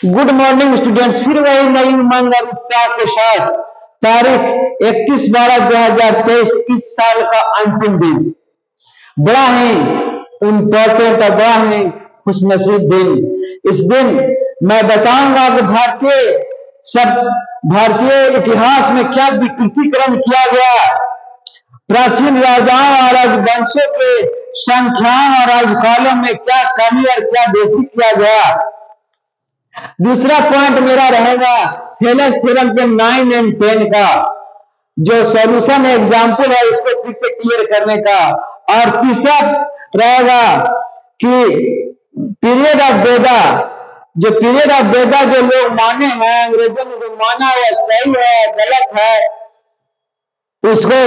Good morning students, फिर वही नई उमंग और उत्साह के साथ तारीख 31/12/2023 इस साल का अंतिम दिन, बड़ा ही इम्पोर्टेंट और बड़ा ही खुशनसीब दिन। इस दिन मैं बताऊंगा कि भारतीय इतिहास में क्या विकृतीकरण किया गया, प्राचीन राजाओं और राजवंशों के संख्याओं और राजकालों में क्या कमी और क्या बेसिक किया गया। दूसरा पॉइंट मेरा रहेगा थेलेस थ्योरम के 9 और 10 का जो सॉल्यूशन एग्जाम्पल है इसको फिर से क्लियर करने का। और तीसरा रहेगा कि पीरियड ऑफ वेदा, जो पीरियड ऑफ वेदा जो लोग माने हैं, अंग्रेजों ने जो माना है सही है गलत है, उसको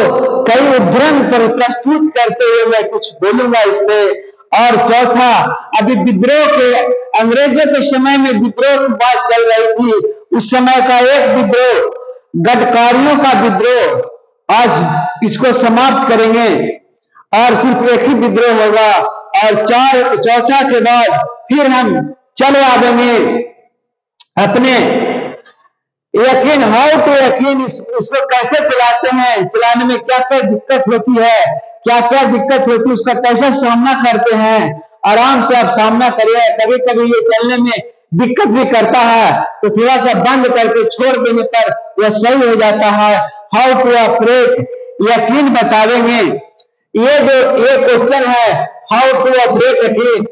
कई उद्धरण पर प्रस्तुत करते हुए मैं कुछ बोलूंगा इस पे। और चौथा, अभी विद्रोह के अंग्रेजों के समय में विद्रोह की बात चल रही थी, उस समय का एक विद्रोह गडकारियों का विद्रोह, आज इसको समाप्त करेंगे और सिर्फ एक ही विद्रोह होगा। और चौथा के बाद फिर हम चले आवेंगे अपने यकीन, हाउ टू यकीन, इसको कैसे चलाते हैं, चलाने में क्या क्या दिक्कत होती है, क्या क्या दिक्कत होती है, उसका कैसे सामना करते हैं। आराम से आप सामना करिए, कभी कभी ये चलने में दिक्कत भी करता है तो थोड़ा सा बंद करके छोड़ देने पर यह सही हो जाता है। हाउ टू ऑपरेट, यकीन बतावेंगे। ये जो ये क्वेश्चन है हाउ टू ऑपरेट यकीन,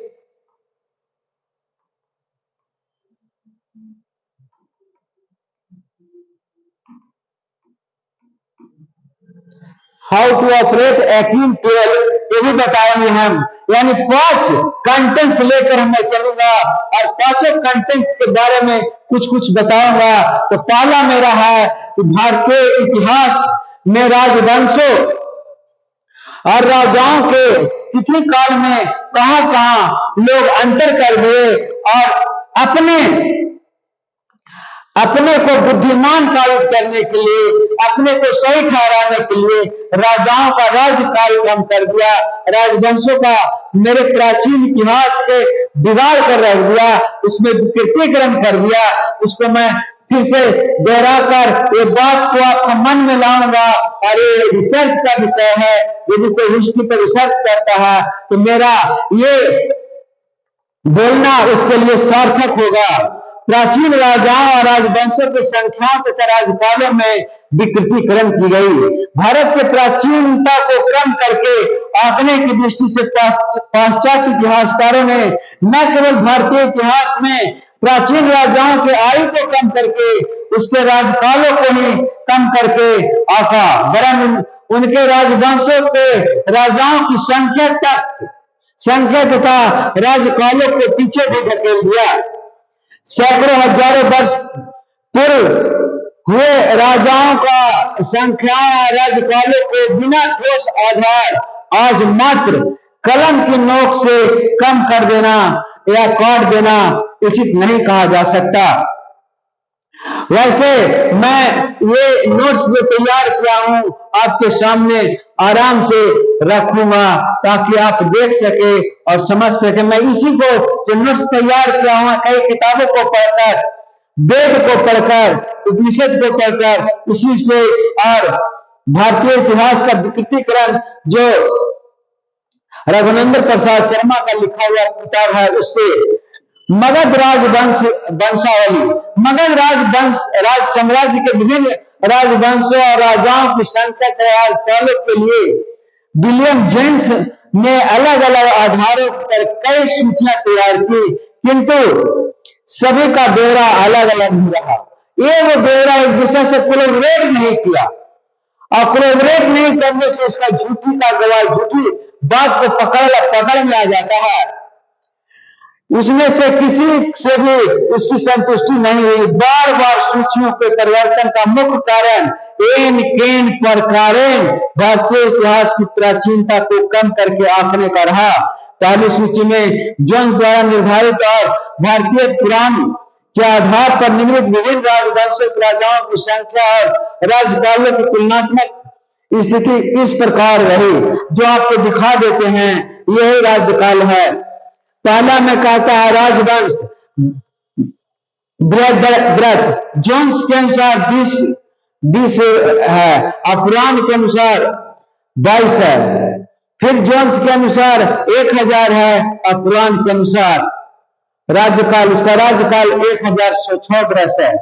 हाउ टू ऑपरेट यकीन 12 ये भी बताएंगे हम, यानी 5 कंटेंट्स लेकर मैं चलूंगा और 5 कंटेंट्स के बारे में कुछ कुछ बताऊंगा। तो पहला मेरा है कि भारतीय इतिहास में राजवंशों और राजाओं के तिथि काल में कहां कहां लोग अंतर कर दिए और अपने को बुद्धिमान साबित करने के लिए, अपने को सही ठहराने के लिए राजाओं का राज्यकाल कम कर दिया, राजवंशों का मेरे प्राचीन इतिहास के बिगाड़ कर रख दिया, उसमें विकृतीकरण कर दिया। उसको मैं फिर से दोहराकर ये बात को आपके मन में लाऊंगा और ये रिसर्च का विषय है। यदि कोई हिस्ट्री पर रिसर्च करता है तो मेरा ये बोलना उसके लिए सार्थक होगा। प्राचीन राजाओं और राजवंशों की संख्याओं तथा राजकालों में विकृतीकरण की गई। भारत के प्राचीनता को कम करके आंकने की दृष्टि से पाश्चात्य इतिहासकारों ने न केवल भारतीय इतिहास में प्राचीन राजाओं के आयु को कम करके उसके राजकालों को ही कम करके आंका, वरन उनके राजवंशों के राजाओं की संख्या तथा राजकालों को पीछे भी धकेल दिया। सैकड़ों हजारों वर्ष पूर्व हुए राजाओं का संख्याओं और राजकालों को बिना ठोस आधार आज मात्र कलम की नोक से कम कर देना या काट देना उचित नहीं कहा जा सकता। वैसे मैं ये नोट्स जो तैयार किया हूं आपके सामने आराम से रखूंगा ताकि आप देख सके और समझ सके। मैं इसी को जो नोट्स तैयार किया हूं कई किताबों को पढ़कर, वेद को पढ़कर, उपनिषद को पढ़कर, उसी से और भारतीय इतिहास का विकृतीकरण जो रघुनंदन प्रसाद शर्मा का लिखा हुआ किताब है उससे, मगध वंशावली, मगध राज साम्राज्य के विभिन्न राजवंशों और राजाओं की संख्या के राजकालों के लिए विलियम जेम्स ने अलग अलग आधारों पर कई सूचियां तैयार की, किंतु सभी का ब्यौरा अलग अलग ही रहा। ये वो ब्यौरा एक दूसरे से कोलैबोरेट नहीं किया और कोलैबोरेट नहीं करने से उसका झूठी का गवाह झूठी बात को पकड़ में आ जाता है। उसमें से किसी से भी उसकी संतुष्टि नहीं हुई। बार बार सूचियों के परिवर्तन का मुख्य कारण एन केन प्रकारेण भारतीय इतिहास की प्राचीनता को कम करके आंकने का रहा। पहली सूची में जोन्स द्वारा निर्धारित और भारतीय पुराण के आधार पर निम्नलिखित विभिन्न राजवंशों के राजाओं की संख्या और राजकालों की तुलनात्मक स्थिति इस प्रकार रही जो आपको दिखा देते हैं। यही राज्यकाल है। पहला में कहता है राजवंश ब्रथ जोन्स के अनुसार 20 है और पुराण के अनुसार 22 है। फिर जोन्स के अनुसार 1000 है और पुराण के अनुसार राज्यकाल, उसका राज्यकाल 1106 वर्ष है।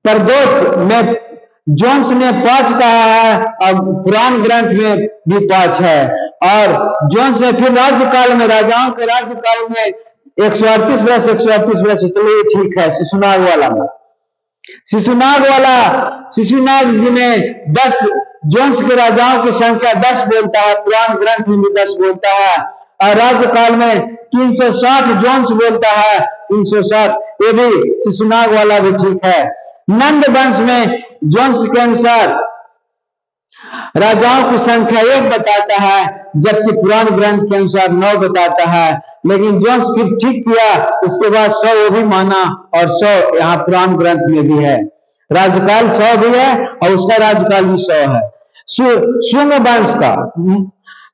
प्रदोष में जोन्स ने 5 कहा है और पुराण ग्रंथ में भी 5 है। और जोन्स ने फिर राज्यकाल में, राजाओं के राज्यकाल में 138 वर्ष, 138 वर्ष, चलिए ठीक है। शिशुनाग शिशुनाग जी में 10 जोन्स के राजाओं की संख्या 10 बोलता है, पुराण ग्रंथ में भी 10 बोलता है। और राज्यकाल में 360 जोन्स बोलता है, 360, ये भी शिशुनाग वाला भी ठीक है। नंद वंश में जोन्स के अनुसार राजाओं की संख्या 1 बताता है, जबकि पुराण ग्रंथ के अनुसार 9 बताता है। लेकिन जोन्स फिर ठीक किया, उसके बाद 100 वो भी माना और 100 यहाँ पुराण ग्रंथ में भी है। राज्यकाल 100 भी है और उसका राज्यकाल भी 100 है।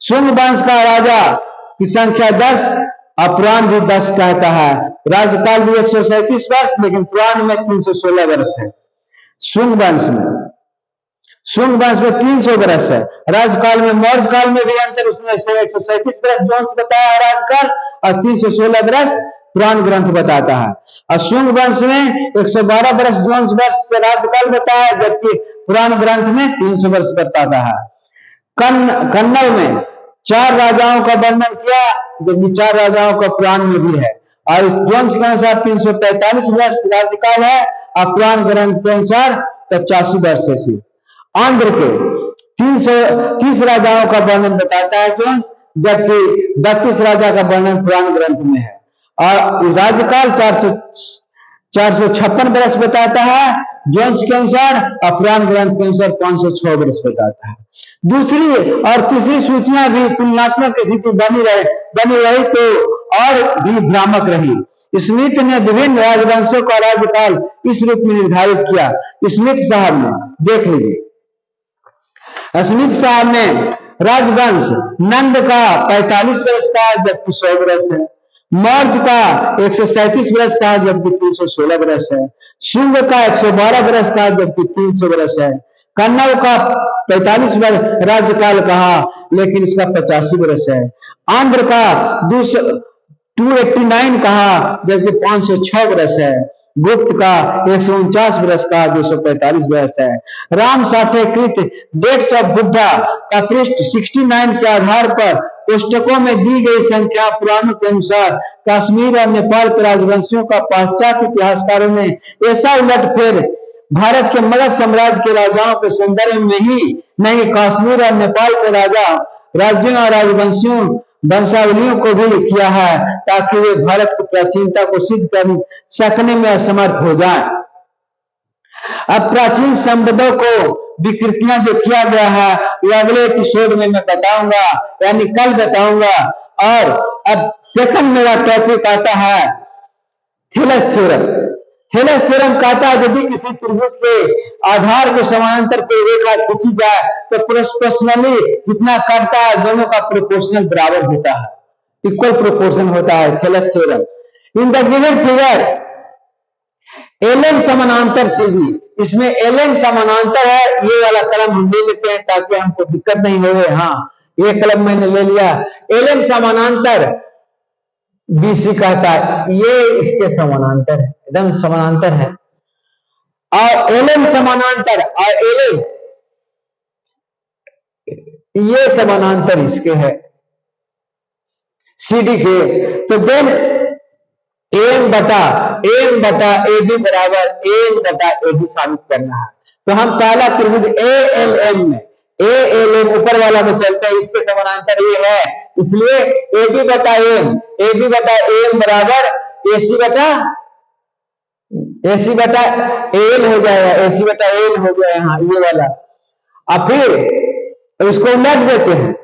शुंग वंश का राजा की संख्या 10 और पुराण भी 10 कहता है। राज्यकाल भी 137 वर्ष, लेकिन पुराण में 316 वर्ष है। शुंग वंश में 300 वर्ष है। राजकाल में, मौर्य काल में भी अंतर, उसमें 137 वर्ष जोन्स बताया है राजकाल और 316 वर्ष पुराण ग्रंथ बताता है। और शुंग वंश में 112 वर्ष जोन्स वर्ष से राज्यकाल बताया है, जबकि पुराण ग्रंथ में 300 वर्ष बताता है। कन्नड़ में 4 राजाओं का वर्णन किया, जबकि 4 राजाओं का पुराण में भी है। और इस जोन्स के अनुसार 343 वर्ष राज्यकाल है और पुराण ग्रंथ के अनुसार 85 वर्ष है। आंध्र के 330 राजाओं का वर्णन बताता है जोन्स, जबकि 32 राजा का वर्णन पुराण ग्रंथ में है। और राज्यकाल 456 वर्ष बताता है जोन्स के अनुसार और पुराण ग्रंथ के अनुसार 506 वर्ष बताता है। दूसरी और तीसरी सूचियां भी तुलनात्मक स्थिति बनी रही तो और भी भ्रामक रही। स्मिथ ने विभिन्न राजवंशों का राज्यकाल इस रूप में निर्धारित किया। स्मिथ साहब ने, देख लीजिए, स्मिथ साहब ने राजवंश नंद का 45 वर्ष का, जबकि 100 वर्ष है। मौर्य का 137 वर्ष का, जबकि 316 वर्ष है। शुंग का 112 वर्ष का, जबकि 300 वर्ष है। कन्नड़ का 45 वर्ष राज्यकाल कहा, लेकिन इसका 85 वर्ष है। आंध्र का 289 कहा, जबकि 506 वर्ष है। गुप्त का 149 वर्ष का, 245 वर्ष है। राम साठे कृत डेट्स ऑफ बुद्धा का पृष्ठ 69 के आधार पर पुस्तकों में दी गई संख्या पुराणों के अनुसार कश्मीर और नेपाल के राजवंशियों का पाश्चात्य इतिहासकारों ने ऐसा उलटफेर भारत के मगध साम्राज्य के राजाओं के संदर्भ में ही नहीं, कश्मीर और नेपाल के राज्यों और राजवंशियों वंशावलियों को भी किया है, ताकि वे भारत की प्राचीनता को सिद्ध कर सकने में असमर्थ हो जाएं। अब प्राचीन संबंधों को विकृतियां जो किया गया है, वो अगले एपिसोड में मैं बताऊंगा, यानी कल बताऊंगा। और अब सेकंड मेरा टॉपिक आता है थेलस थ्योरम। थेलस थ्योरम कहता है यदि किसी त्रिभुज के आधार के समानांतर कोई रेखा खींची जाए तो प्रोपोर्शनली जितना काटता है दोनों का प्रोपोर्शनल बराबर होता है, इक्वल प्रोपोर्शन होता है। Thales theorem in the given figure LM समानांतर सीबी, इसमें एलएम समानांतर है। ये वाला कलम हम ले लेते हैं ताकि हमको दिक्कत नहीं हो। हाँ, ये कलम मैंने ले लिया। एलएम समानांतर बीसी कहता है, ये इसके समानांतर है, एकदम समानांतर है। और एलएम समानांतर और एलएम ये समानांतर इसके है सीडी के। तो देन एम बटा ए बी बराबर एम बटा ए बी साबित करना है। तो हम पहला त्रिभुज ए एल एम ऊपर वाला में चलते हैं, इसके समानांतर ये है, इसलिए ए बी बटा एम बराबर ए सी बटा एल हो जाएगा, एसी बटा एल हो गया यहाँ ये वाला। अब फिर इसको उलट देते हैं।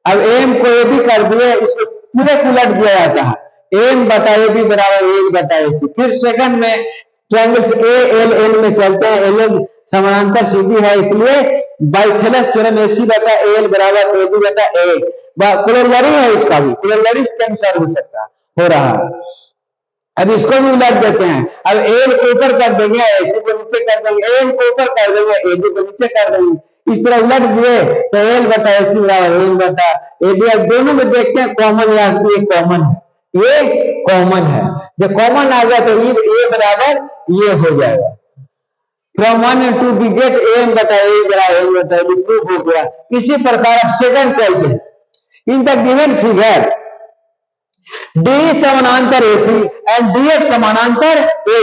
अब एम को ए बी कर दिए, इसको पूरे को उलट दिया जाता है, एम बटा ए बी बराबर ए बटा ए सी। फिर सेकंड में ट्रायंगल्स ए एल एल में चलते हैं, एल एल समानांतर सीधी है, इसलिए बाय थेलस थ्योरम एसी बटा एल बराबर ए बी बटा ए। कोरोलरी है इसका भी, कोरोलरी के अनुसार हो सकता हो रहा है। अब इसको भी उलट देते हैं। अब एल को ऊपर कर देंगे, ऐसे को नीचे कर देंगे, एल को ऊपर कर देंगे, एडी को नीचे कर देंगे। इस तरह उलट दिए तो एल बटा एसी बराबर एल बटा एडी। अब दोनों में देखते हैं कॉमन या ये कॉमन है, ये कॉमन है। जब कॉमन आ गया तो ए बराबर ये हो जाएगा। From 1 and 2 we get am बटा ए बराबर एल बटा एडी, प्रूफ हो गया। इसी प्रकार अब सेकंड चलते हैं। In the given figure D समानांतर एसी एंड डीएफ समानांतर ए,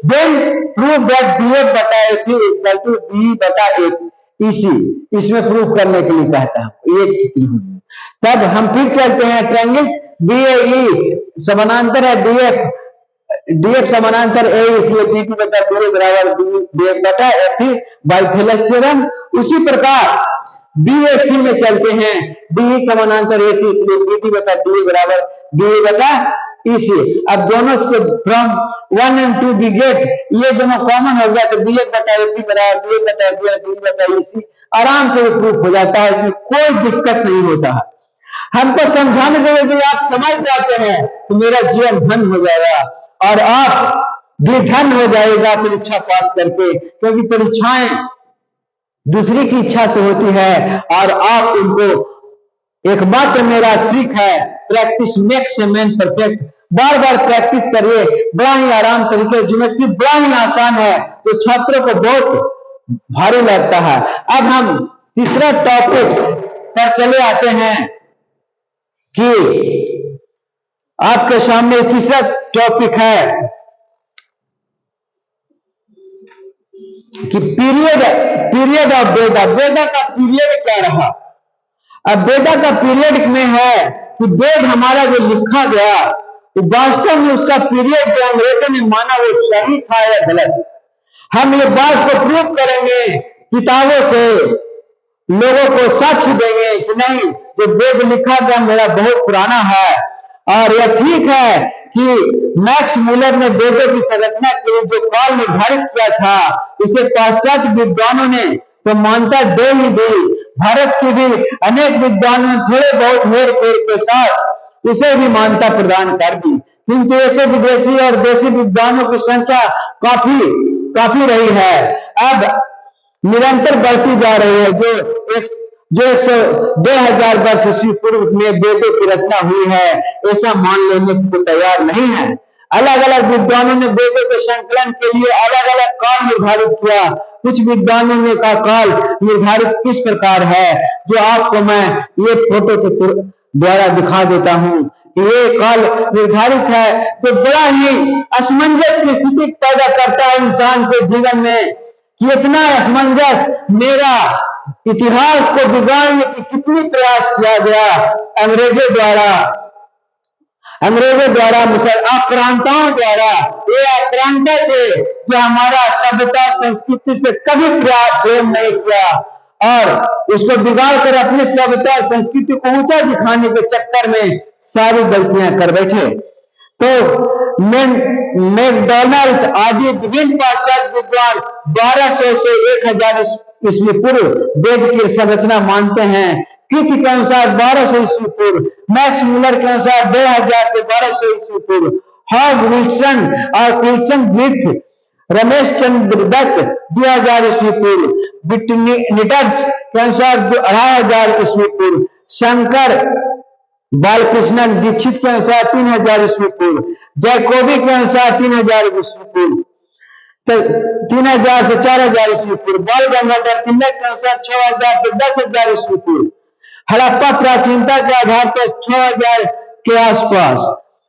देन प्रूव दैट डीएफ बटा एसी इक्वल टू डी बटा एसी। इसमें प्रूव करने के लिए कहता है ये। तब हम फिर चलते हैं ट्रायंगल्स बीएई समानांतर है डीएफ, डीएफ समानांतर ए, इसलिए बीटी बटा बी बराबर डीएफ बटा एफ बाय थेलेस थ्योरम। उसी प्रकार बीएसी में चलते हैं, डी समानांतर एसी, इसलिए बीटी बटा डी बराबर डी बटा ईसी। अब दोनों को फ्रॉम 1 and 2 we get, ये दोनों कॉमन हो गया तो बीएफ बटा एपी बराबर बीएफ बटा डी बटा ईसी। आराम से प्रूफ हो जाता है, इसमें कोई दिक्कत नहीं होता है। हमको समझाने से यदि आप समझ जाते हैं तो मेरा जीवन धन हो जाएगा और आप भी धन हो जाएगा परीक्षा पास करके, क्योंकि परीक्षाएं दूसरी की इच्छा से होती है और आप उनको, एकमात्र मेरा ट्रिक है practice makes a man perfect. Bar bar practice करिए, बड़ा ही आराम तरीके, ज्योमेट्री बड़ा ही आसान है तो छात्रों को बहुत भारी लगता है। अब हम तीसरा टॉपिक पर चले आते हैं कि आपके सामने तीसरा टॉपिक है कि पीरियड ऑफ वेदा। वेदा का पीरियड क्या रहा? अब वेदा का पीरियड में है कि वेद हमारा जो लिखा गया वास्तव में उसका पीरियड जो अंग्रेजों ने माना वो सही था या गलत। हम ये बात को प्रूव करेंगे किताबों से, लोगों को साक्ष्य देंगे कि नहीं जो वेद लिखा गया मेरा बहुत पुराना है। और यह ठीक है कि मैक्स मूलर ने वेदों की संरचना के लिए जो काल निर्धारित किया था उसे पाश्चात्य विद्वानों ने तो मान्यता दे ही दी, भारत के भी अनेक विद्वानों ने थोड़े बहुत हेर फेर के साथ उसे भी मान्यता प्रदान कर दी, किंतु ऐसे विदेशी और देशी विद्वानों की संख्या काफी रही है, अब निरंतर बढ़ती जा रही है। जो 2000 वर्ष ईस्वी पूर्व में वेदों की रचना हुई है ऐसा मान लेने को तैयार नहीं है। अलग अलग विद्वानों ने वेदों के संकलन के लिए अलग अलग काल निर्धारित किया। कुछ विद्वानों ने का काल निर्धारित किस प्रकार है, जो आपको मैं ये फोटो के द्वारा दिखा देता हूँ कि ये काल निर्धारित है, तो बड़ा ही असमंजस की स्थिति पैदा करता है इंसान के जीवन में कि इतना असमंजस, मेरा इतिहास को बिगाड़ने की कितनी प्रयास किया गया अंग्रेजों द्वारा आक्रांताओं द्वारा। ये आक्रांता थे जो हमारा सभ्यता संस्कृति से कभी प्रेम नहीं किया और उसको बिगाड़ कर अपने सभ्यता संस्कृति को ऊंचा दिखाने के चक्कर में सारी गलतियां कर बैठे। तो मैकडॉनल्ड आदि विभिन्न पाश्चात्य विद्वान 1200 से 1000 ईस्वी पूर्व वेद की संरचना मानते हैं। कृति के अनुसार 1200 ईस्वी पूर्व, मैक्स मूलर के अनुसार 2000 से 1200 ईस्वी पूर्व, हॉग विल्सन और क्रिल्सन ग्रिथ, रमेश चंद्र दत्त 2000 ईस्वी पूर्व, बिटनिटर्स के अनुसार 2500 ईस्वी पूर्व, शंकर बालकृष्णन दीक्षित के अनुसार 3000 ईस्वी पूर्व, जैकोबी के अनुसार 3000 ईस्वी पूर्व, 3000 से 4000 ईस्वी पूर्व, बाल गंगाधर तिलक के अनुसार 6000 से 10000 ईस्वी पूर्व, हड़प्पा प्राचीनता के आधार पर 6000 के आसपास,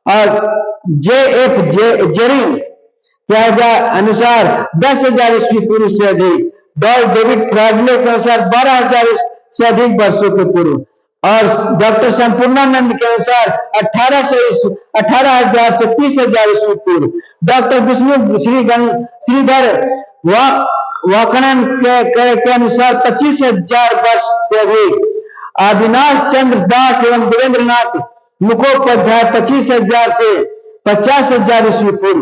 और जे.एफ. जेरिंग के अनुसार 10,000 ईस्वी पूर्व से अधिक, डेविड फ्राडले के अनुसार 12,000 से अधिक वर्षों के पूर्व, और डॉक्टर संपूर्णानंद के अनुसार 18,000 से 30,000 ईस्वी पूर्व, डॉक्टर विष्णु श्रीधर वाकणन के अनुसार 25,000 वर्ष से अधिक, अविनाश चंद्र दास एवं वीरेंद्रनाथ मुखोपाध्याय 25,000 से 50,000 ईस्वी पूर्व।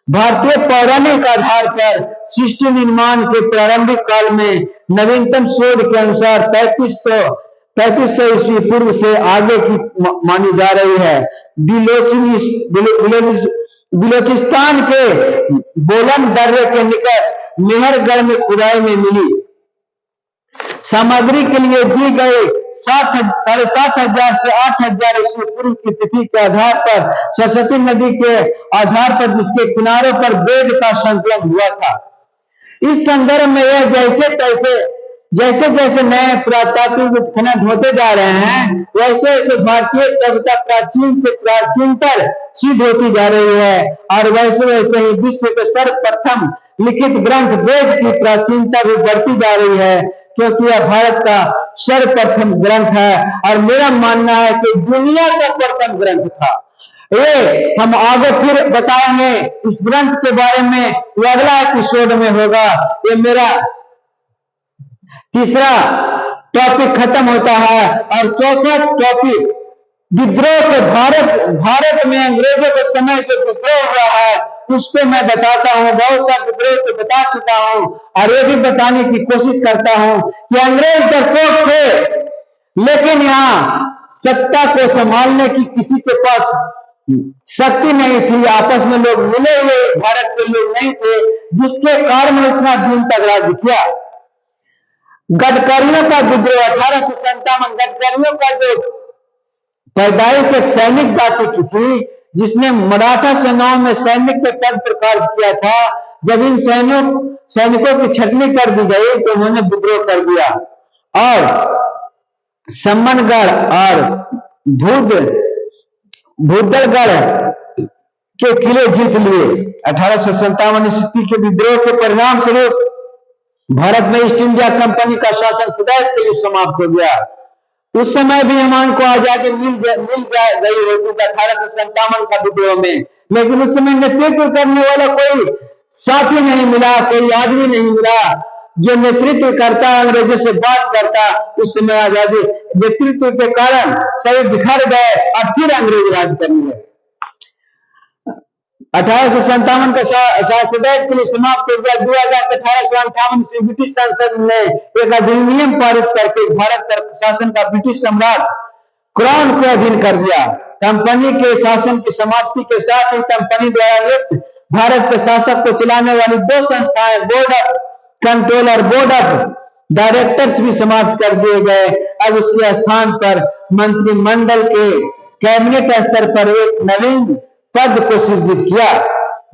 भारतीय पौराणिक आधार पर सृष्टि निर्माण के प्रारंभिक काल में नवीनतम शोध के अनुसार 3500 ईस्वी पूर्व से आगे की मानी जा रही है। बलूचिस्तान के बोलन दर्रे के निकट मेहरगढ़ में खुदाई में मिली। सामग्री के लिए दी गई 7,500 से 8,000 ईस्वी पूर्व की तिथि के आधार पर सरस्वती नदी के आधार पर जिसके किनारों पर वेद का संकलन हुआ था। इस संदर्भ में यह जैसे जैसे नए पुरातात्विक उत्खनन होते जा रहे हैं, वैसे वैसे भारतीय सभ्यता प्राचीन से प्राचीनतर सिद्ध होती जा रही है, और वैसे वैसे ही विश्व के सर्वप्रथम लिखित ग्रंथ वेद की प्राचीनता भी बढ़ती जा रही है, क्योंकि यह भारत का सर्वप्रथम ग्रंथ है और मेरा मानना है कि दुनिया का प्रथम ग्रंथ था। ये हम आगे फिर बताएंगे इस ग्रंथ के बारे में, ये अगला एपिसोड में होगा। ये मेरा तीसरा टॉपिक खत्म होता है और चौथा टॉपिक विद्रोह के भारत में अंग्रेजों के समय जो विद्रोह हुआ है उस पर मैं बताता हूँ। बहुत सा विद्रोह तो बता चुका हूँ और ये भी बताने की कोशिश करता हूँ कि अंग्रेज डरपोक थे, लेकिन यहाँ सत्ता को संभालने की किसी के पास शक्ति नहीं थी। आपस में लोग मिले हुए भारत के लोग नहीं थे, जिसके कारण इतना दिन तक राज्य किया। गडकरियों का विद्रोह 1857, गडकरियों का जो पैदाइश एक सैनिक जाति की थी, जिसने मराठा सेनाओं में सैनिक के पद पर कार्य किया था। जब इन सैनिकों की छटनी कर दी गई तो उन्होंने विद्रोह कर दिया और सम्मनगढ़ और भूदलगढ़ के किले जीत लिए। 1857 ईस्वी के विद्रोह के परिणाम स्वरूप भारत में ईस्ट इंडिया कंपनी का शासन सदैव के लिए समाप्त हो गया। उस समय भी हमारे को आजादी मिल गई होती 1857 का विद्रोह में, लेकिन उस समय नेतृत्व करने वाला कोई साथी नहीं मिला, कोई आदमी नहीं मिला जो नेतृत्व करता, अंग्रेजों से बात करता। उस समय आजादी नेतृत्व के कारण सभी बिखर गए और फिर अंग्रेज राज करने लगे। 1857 का शासन के लिए समाप्त हो गया। 2 अगस्त 1858 से ब्रिटिश संसद ने एक अधिनियम पारित करके भारत पर शासन का ब्रिटिश सम्राट क्राउन को अधीन कर दिया। कंपनी के शासन की समाप्ति के साथ ही कंपनी द्वारा नियुक्त भारत के शासक को चलाने वाली 2 संस्थाएं बोर्ड ऑफ कंट्रोल और बोर्ड ऑफ डायरेक्टर्स भी समाप्त कर दिए गए। अब उसके स्थान पर मंत्रिमंडल के कैबिनेट स्तर पर एक नवीन पद को सृजित किया,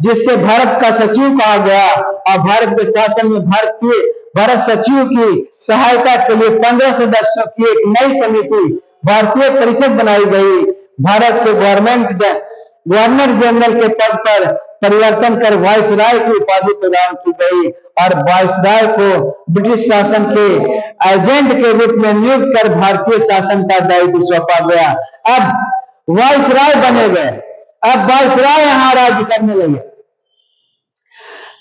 जिससे भारत का सचिव कहा गया और भारत के शासन में भारत सचिव की सहायता के लिए 15 सदस्यों की एक नई समिति भारतीय परिषद बनाई गई। भारत के गवर्नर जनरल के पद पर परिवर्तन कर वायसराय की उपाधि प्रदान की गई और वायसराय को ब्रिटिश शासन के एजेंट के रूप में नियुक्त कर भारतीय शासन का दायित्व सौंपा गया। अब वायसराय बने गए, अब वायसराय यहां राज्य करने लगे,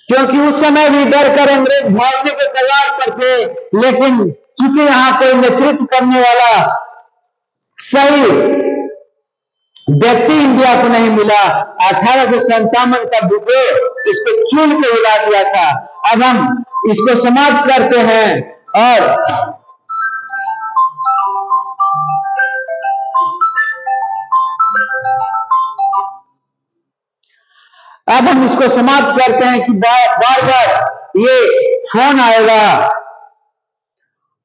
क्योंकि उस समय भी डर कर अंग्रेज भागने के कगार पर थे, लेकिन चूंकि यहां कोई नेतृत्व करने वाला सही व्यक्ति इंडिया को नहीं मिला, 1857 का विद्रोह इसको चूल के हिला दिया था। अब हम इसको समाप्त करते हैं और कि बार बार ये फोन आएगा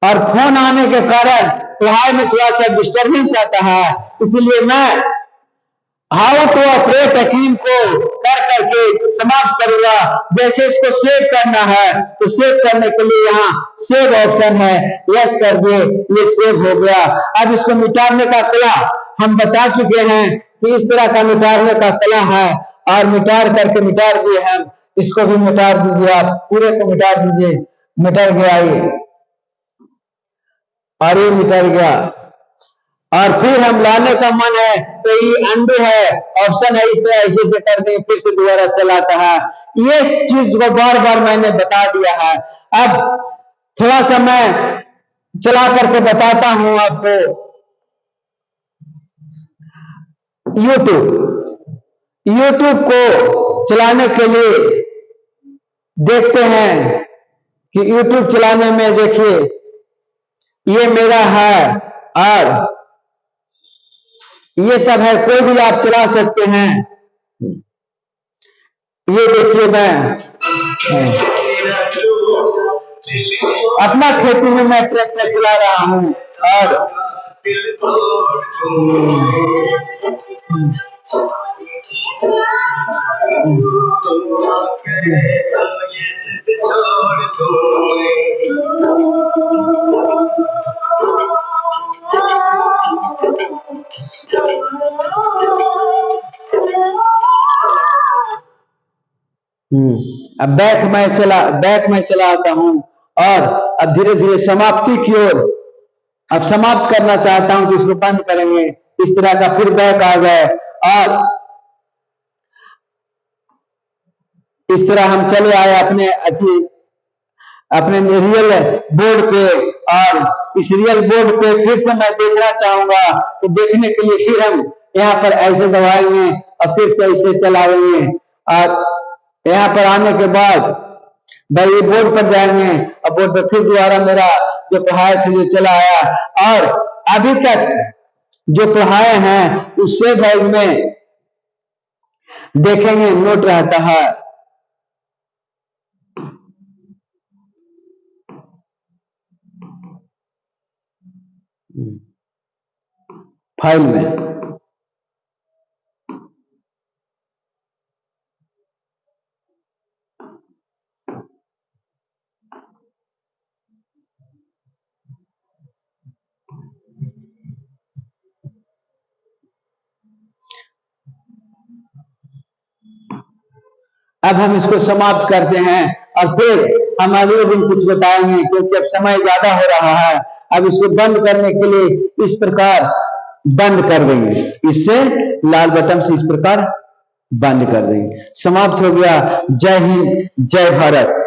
और फोन आने के कारण पढ़ाई में थोड़ा सा डिस्टर्बेंस आता है, इसलिए मैं हाउ टू ऑपरेट हकीम को कर करके समाप्त करूंगा। जैसे इसको सेव करना है तो सेव करने के लिए यहाँ सेव ऑप्शन है, यस कर दिए, ये सेव हो गया। अब इसको मिटाने का कला हम बता चुके हैं कि इस तरह का मिटाने का कला है और मिटार करके मिटार दिए हम। इसको भी मिटार दीजिए, आप पूरे को मिटार दीजिए, मिटार गया ये और ये मिटार गया। और फिर हम लाने का मन है तो ये अंडू है, ऑप्शन है, इस तरह ऐसे कर देंगे, फिर से दोबारा चलाता है। ये चीज को बार बार मैंने बता दिया है। अब थोड़ा सा मैं चला करके बताता हूं आपको। यूट्यूब को चलाने के लिए देखते हैं कि यूट्यूब चलाने में देखिए ये मेरा है और ये सब है, कोई भी आप चला सकते हैं। ये देखिए मैं अपना खेती में मैं ट्रैक्टर चला रहा हूँ और अब बैक में चला आता हूँ और अब धीरे धीरे समाप्ति की ओर अब समाप्त करना चाहता हूं कि इसको बंद करेंगे। इस तरह का फिर बैक आ गए और इस तरह हम चले आए अपने रियल बोर्ड पे और इस रियल बोर्ड पे फिर से मैं देखना चाहूंगा। तो देखने के लिए फिर हम यहाँ पर ऐसे दबाएंगे और फिर से इसे चलाएंगे और यहाँ पर आने के बाद भाई ये बोर्ड पर जाएंगे और बोर्ड पर फिर दोबारा मेरा जो पढ़ाए थे जो चला आया और अभी तक जो पढ़ाए हैं उससे बैग में देखेंगे नोट रहता है फाइल में। अब हम इसको समाप्त करते हैं और फिर हम अगले दिन कुछ बताएंगे क्योंकि अब समय ज्यादा हो रहा है। अब इसको बंद करने के लिए इस प्रकार बंद कर देंगे, इससे लाल बटन से इस प्रकार बंद कर देंगे। समाप्त हो गया। जय हिंद, जय भारत।